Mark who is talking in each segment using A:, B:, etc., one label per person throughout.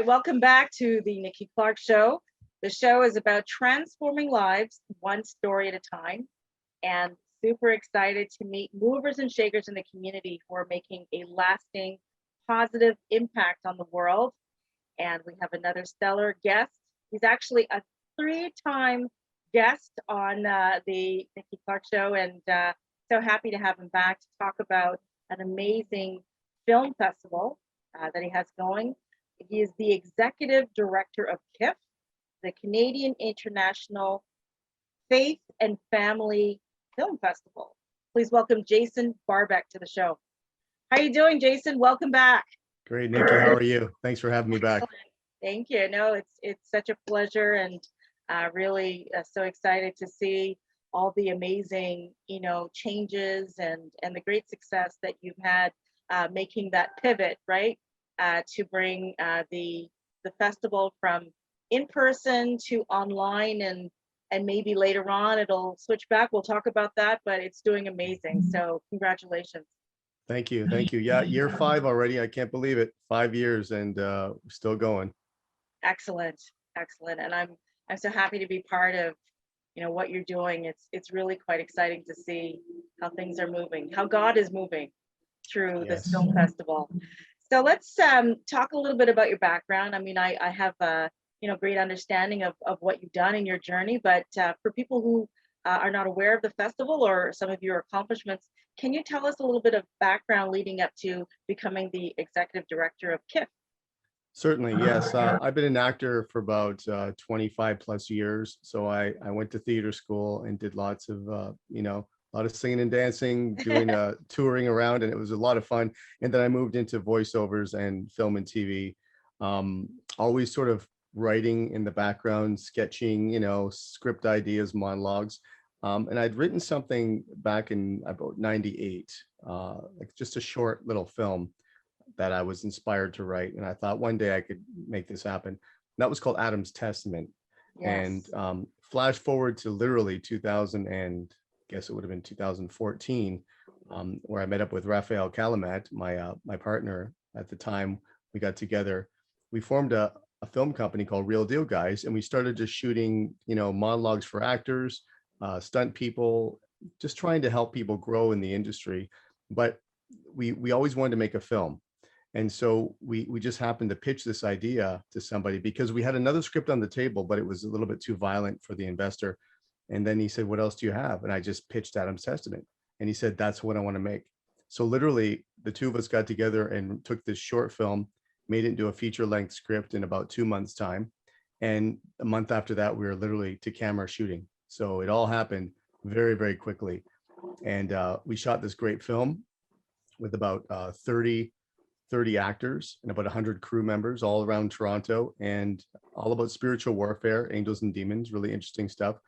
A: right, welcome back to the Nikki Clarke Show. The show is about transforming lives one story at a time, and super excited to meet movers and shakers in the community who are making a lasting, positive impact on the world. And we have another stellar guest. He's actually a three-time guest on the Nikki Clarke Show, and so happy to have him back to talk about an amazing film festival that he has going. He is the executive director of KIF, the Canadian International Faith and Family Film Festival. Please welcome Jason Barbeck to the show. How are you doing, Jason? Welcome back.
B: Great, Nikki. How are you? Thanks for having me back.
A: Thank you. No, it's such a pleasure, and really so excited to see all the amazing, changes and the great success that you've had making that pivot, right, to bring the festival from in person to online, and maybe later on it'll switch back. We'll talk about that, but it's doing amazing. So congratulations.
B: Thank you. Thank you. Yeah, year 5 already. I can't believe it. 5 years and we're still going.
A: Excellent. Excellent. And I'm so happy to be part of, what you're doing. It's really quite exciting to see how things are moving, how God is moving through this film festival. So let's talk a little bit about your background. I mean, I have a great understanding of what you've done in your journey, but for people who are not aware of the festival or some of your accomplishments, can you tell us a little bit of background leading up to becoming the executive director of KIF?
B: Certainly, yes. I've been an actor for about 25 plus years. So I went to theater school and did lots of, a lot of singing and dancing, doing touring around, and it was a lot of fun. And then I moved into voiceovers and film and TV, always sort of writing in the background, sketching, script ideas, monologues. And I'd written something back in about 98, like just a short little film that I was inspired to write. And I thought one day I could make this happen. And that was called Adam's Testament. Yes. And flash forward to literally 2000 and guess it would have been 2014, where I met up with Raphael Calamat, my partner at the time. We got together. We formed a film company called Real Deal Guys, and we started just shooting, monologues for actors, stunt people, just trying to help people grow in the industry. But we always wanted to make a film. And so we just happened to pitch this idea to somebody because we had another script on the table, but it was a little bit too violent for the investor. And then he said, "What else do you have?" And I just pitched Adam's Testament. And he said, "That's what I want to make." So literally the two of us got together and took this short film, made it into a feature-length script in about 2 months' time. And a month after that, we were literally to camera shooting. So it all happened very, very quickly. And we shot this great film with about 30 actors and about 100 crew members all around Toronto, and all about spiritual warfare, angels and demons, really interesting stuff.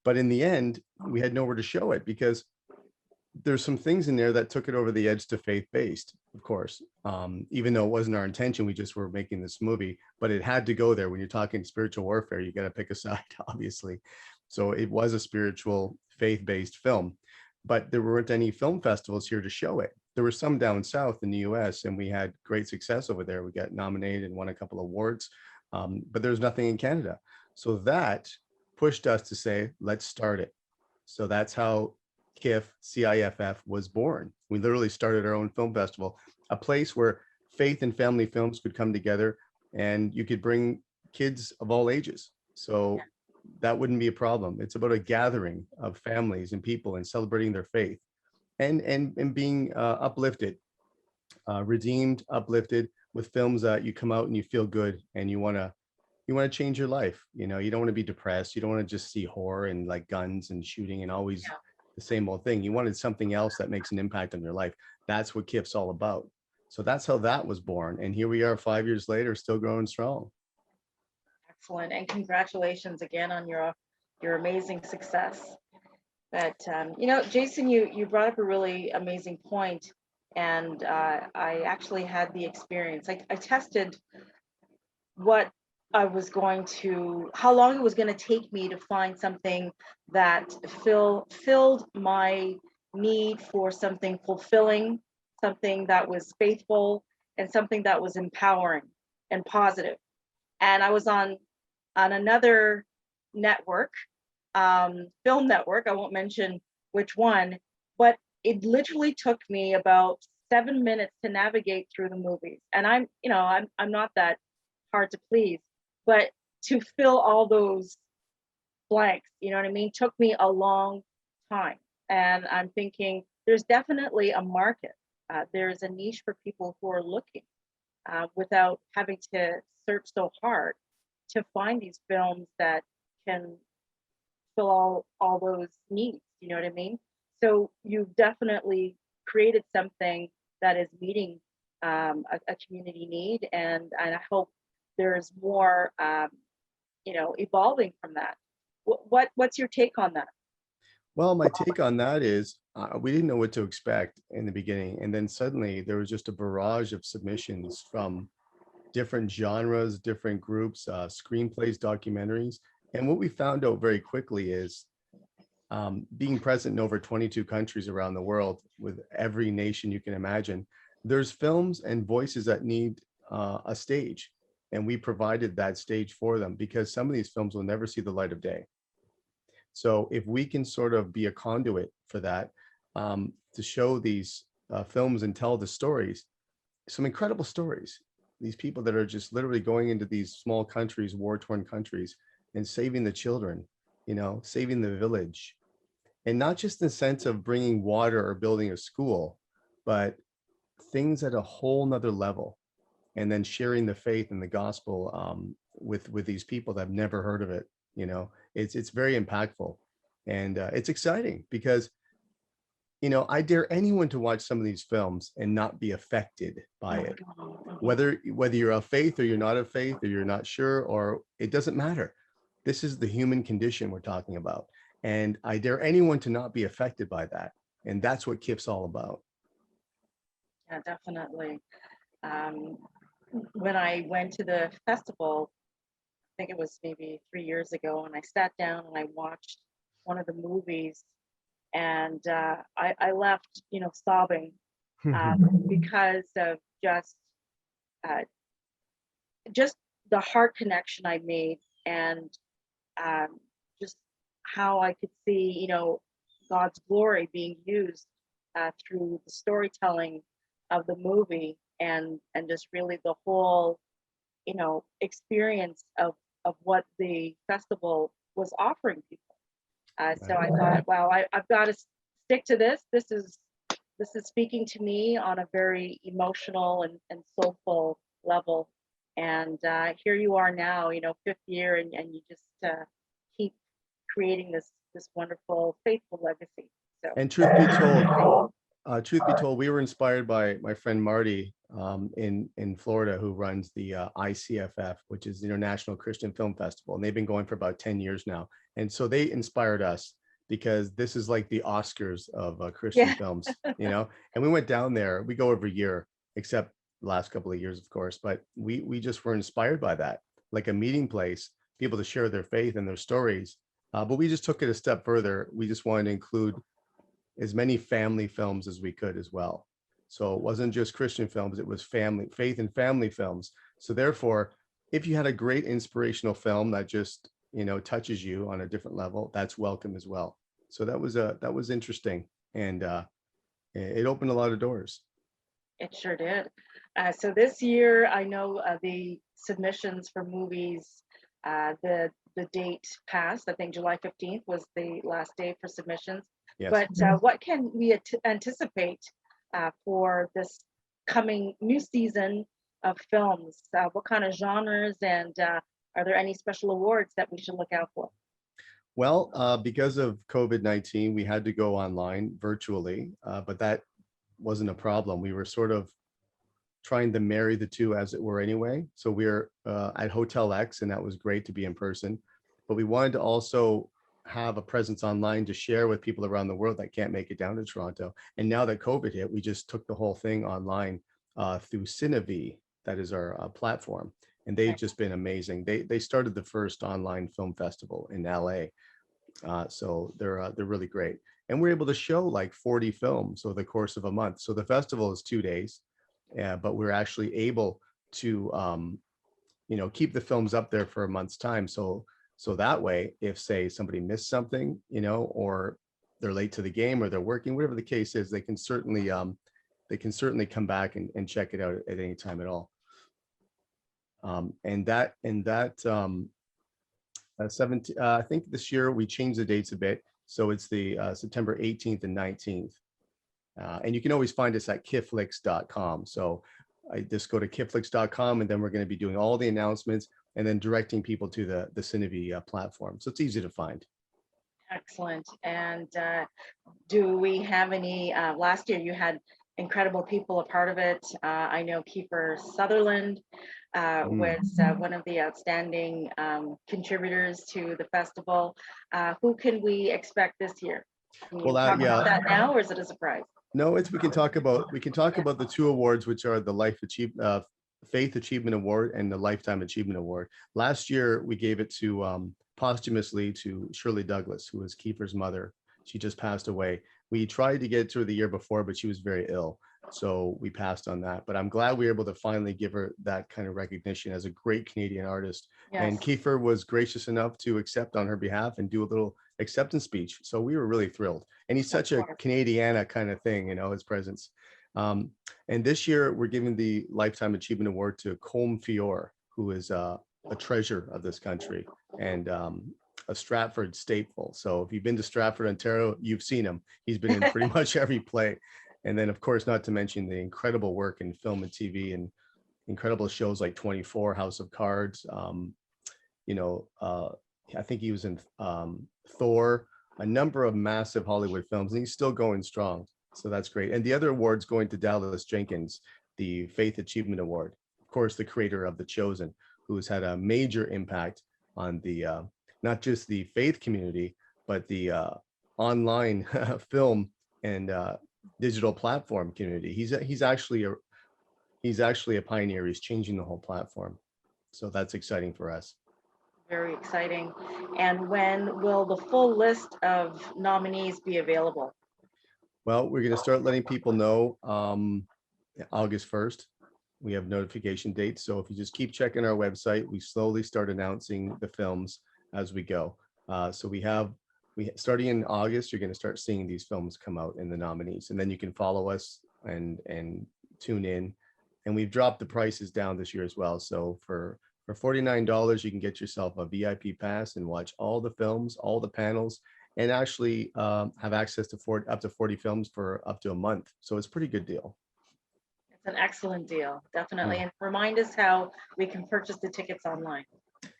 B: But in the end, we had nowhere to show it because there's some things in there that took it over the edge to faith-based, of course, even though it wasn't our intention. We just were making this movie, but it had to go there. When you're talking spiritual warfare, you got to pick a side, obviously. So it was a spiritual, faith-based film, but there weren't any film festivals here to show it. There were some down south in the US, and we had great success over there. We got nominated and won a couple of awards, but there's nothing in Canada. So that pushed us to say, let's start it. So that's how KIF, CIFF was born. We literally started our own film festival, a place where faith and family films could come together, and you could bring kids of all ages. So that wouldn't be a problem. It's about a gathering of families and people and celebrating their faith. And being uplifted, redeemed, uplifted with films that you come out and you feel good and you want to change your life. You don't want to be depressed. You don't want to just see horror and like guns and shooting and always the same old thing. You wanted something else that makes an impact on your life. That's what KIF's all about. So that's how that was born. And here we are 5 years later, still growing strong.
A: Excellent. And congratulations again on your amazing success. But Jason, you brought up a really amazing point, and I actually had the experience. I tested how long it was going to take me to find something that filled my need for something fulfilling, something that was faithful, and something that was empowering and positive. And I was on another network, film network. I won't mention which one, but it literally took me about 7 minutes to navigate through the movies. And I'm not that hard to please, but to fill all those blanks, you know what I mean, took me a long time. And I'm thinking there's definitely a market. There's a niche for people who are looking without having to search so hard to find these films that can fill all those needs. You know what I mean? So you've definitely created something that is meeting a community need, and I hope there's more, evolving from that. What's your take on that?
B: Well, my take on that is we didn't know what to expect in the beginning. And then suddenly there was just a barrage of submissions from different genres, different groups, screenplays, documentaries. And what we found out very quickly is being present in over 22 countries around the world with every nation you can imagine, there's films and voices that need a stage. And we provided that stage for them because some of these films will never see the light of day. So if we can sort of be a conduit for that, to show these films and tell the stories, some incredible stories, these people that are just literally going into these small countries, war-torn countries, and saving the children, saving the village. And not just in the sense of bringing water or building a school, but things at a whole nother level. And then sharing the faith and the gospel with these people that have never heard of it. It's very impactful, and it's exciting because I dare anyone to watch some of these films and not be affected by it, whether you're of faith or you're not of faith or you're not sure, or it doesn't matter. This is the human condition we're talking about, and I dare anyone to not be affected by that, and that's what KIP's all about.
A: Yeah, definitely. Um, when I went to the festival, I think it was maybe 3 years ago, and I sat down and I watched one of the movies, and I left, sobbing because of uh, just the heart connection I made, and just how I could see, God's glory being used through the storytelling of the movie, and just really the whole, experience of what the festival was offering people. So I thought, wow, I've got to stick to this. This is speaking to me on a very emotional and soulful level. And here you are now, fifth year, and you just keep creating this wonderful, faithful legacy. So,
B: And truth be told, we were inspired by my friend Marty in Florida, who runs the ICFF, which is the International Christian Film Festival, and they've been going for about 10 years now. And so they inspired us because this is like the Oscars of Christian
A: yeah,
B: films, And we went down there. We go every year, except the last couple of years, of course. But we just were inspired by that, like a meeting place, people to share their faith and their stories. But we just took it a step further. We just wanted to include as many family films as we could as well. So it wasn't just Christian films, it was family, faith and family films. So therefore, if you had a great inspirational film that just, touches you on a different level, that's welcome as well. So that was interesting. And it opened a lot of doors.
A: it sure did. So this year, I know the submissions for movies, the date passed. I think July 15th was the last day for submissions.
B: Yes.
A: But what can we anticipate for this coming new season of films? What kind of genres, and are there any special awards that we should look out for?
B: Well, because of COVID-19, we had to go online virtually, but that wasn't a problem. We were sort of trying to marry the two, as it were, anyway. So we were at Hotel X, and that was great to be in person. But we wanted to also have a presence online to share with people around the world that can't make it down to Toronto. And now that COVID hit, we just took the whole thing online through Cinevi, that is our platform. And they've just been amazing. They started the first online film festival in LA. So they're really great. And we're able to show like 40 films over the course of a month. So the festival is 2 days, but we're actually able to keep the films up there for a month's time. So that way, if say somebody missed something, or they're late to the game or they're working, whatever the case is, they can certainly come back and check it out at any time at all. And that 17, I think this year we changed the dates a bit. So it's the September 18th and 19th. And you can always find us at kiflix.com. So I just go to kiflix.com, and then we're going to be doing all the announcements and then directing people to the Cinevi platform. So it's easy to find.
A: Excellent. And do we have any, last year you had incredible people a part of it. I know Kiefer Sutherland was one of the outstanding contributors to the festival. Who can we expect this year? Can you talk about that now, or is it a surprise?
B: No, we can talk about the two awards, which are the Faith Achievement Award and the Lifetime Achievement Award. Last year, we gave it to posthumously to Shirley Douglas, who was Kiefer's mother. She just passed away. We tried to get to her the year before, but she was very ill, so we passed on that. But I'm glad we were able to finally give her that kind of recognition as a great Canadian artist. Yes. And Kiefer was gracious enough to accept on her behalf and do a little acceptance speech. So we were really thrilled. And he's such a Canadiana kind of thing, his presence. And this year we're giving the Lifetime Achievement Award to Colm Fior, who is a treasure of this country and a Stratford staple. So if you've been to Stratford, Ontario, you've seen him. He's been in pretty much every play. And then, of course, not to mention the incredible work in film and TV and incredible shows like 24, House of Cards. I think he was in Thor, a number of massive Hollywood films, and he's still going strong. So that's great. And the other award's going to Dallas Jenkins, the Faith Achievement Award. Of course, the creator of The Chosen, who has had a major impact on the not just the faith community, but the online film and digital platform community. He's actually a pioneer. He's changing the whole platform. So that's exciting for us.
A: Very exciting. And when will the full list of nominees be available?
B: Well, we're going to start letting people know August 1st. We have notification dates. So if you just keep checking our website, we slowly start announcing the films as we go. So starting in August, you're going to start seeing these films come out in the nominees, and then you can follow us and tune in. And we've dropped the prices down this year as well. So for $49, you can get yourself a VIP pass and watch all the films, all the panels, and actually have access to up to 40 films for up to a month. So it's a pretty good deal.
A: It's an excellent deal, definitely. And remind us how we can purchase the tickets online.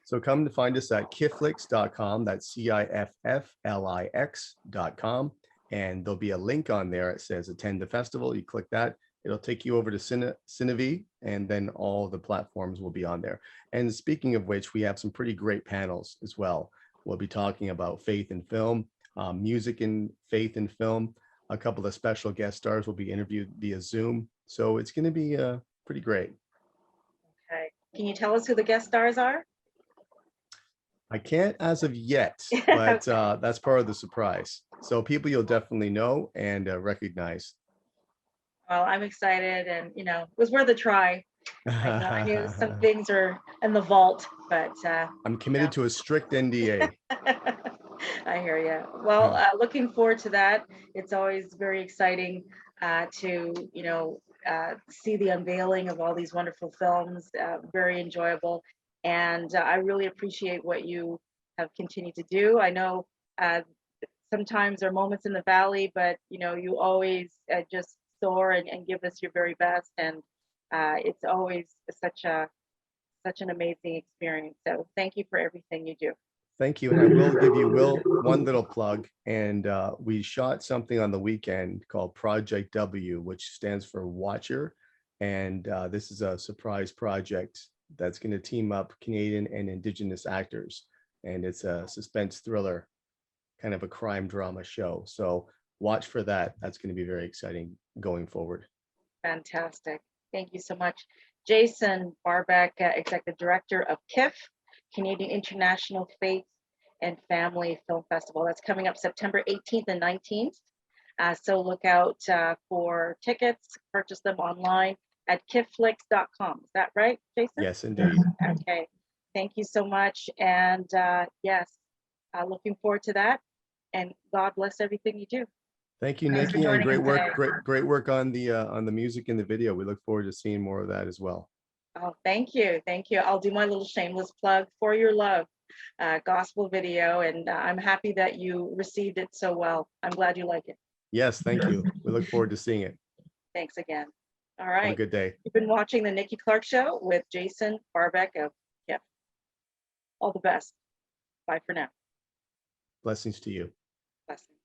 B: So come to find us at kiflix.com. That's KIFFLIX.com. And there'll be a link on there. It says attend the festival. You click that. It'll take you over to Cinevi, and then all the platforms will be on there. And speaking of which, we have some pretty great panels as well. We'll be talking about faith in film, music and faith in film. A couple of special guest stars will be interviewed via Zoom. So it's going to be pretty great.
A: Okay. Can you tell us who the guest stars are?
B: I can't as of yet, but that's part of the surprise. So people you'll definitely know and recognize.
A: Well, I'm excited, and it was worth a try. I knew some things are in the vault, but
B: I'm committed to a strict NDA.
A: I hear you. Well, looking forward to that. It's always very exciting to see the unveiling of all these wonderful films. Very enjoyable, and I really appreciate what you have continued to do. I know sometimes there are moments in the valley, but you always just soar and give us your very best, and it's always such an amazing experience. So thank you for everything you do.
B: Thank you. And I will give you one little plug. And we shot something on the weekend called Project W, which stands for Watcher. And this is a surprise project that's going to team up Canadian and Indigenous actors. And it's a suspense thriller, kind of a crime drama show. So watch for that. That's going to be very exciting going forward.
A: Fantastic. Thank you so much. Jason Barbeck, Executive Director of KIFF, Canadian International Faith and Family Film Festival. That's coming up September 18th and 19th. So look out for tickets, purchase them online. at kifflix.com. Is that right, Jason?
B: Yes, indeed.
A: Okay. Thank you so much. And yes, looking forward to that. And God bless everything you do.
B: Thank you,
A: Thanks for
B: Nikki, and
A: joining
B: great
A: us
B: work,
A: today.
B: great work on the music and the video. We look forward to seeing more of that as well.
A: Oh, thank you. Thank you. I'll do my little shameless plug for your love gospel video. And I'm happy that you received it so well. I'm glad you like it.
B: Yes, thank you. We look forward to seeing it.
A: Thanks again. All
B: Have a
A: right.
B: good day.
A: You've been watching the Nikki Clarke Show with Jason Barbeck of Yep. All the best. Bye for now.
B: Blessings to you.
A: Blessings.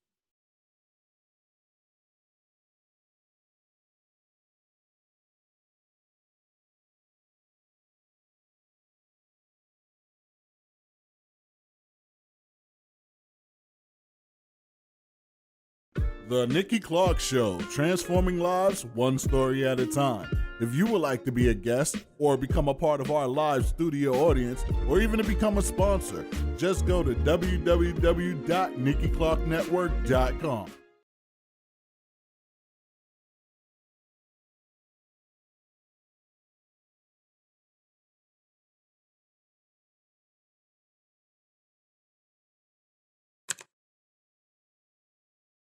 C: The Nikki Clarke Show, transforming lives one story at a time. If you would like to be a guest or become a part of our live studio audience, or even to become a sponsor, just go to www.NikkiClarkeNetwork.com.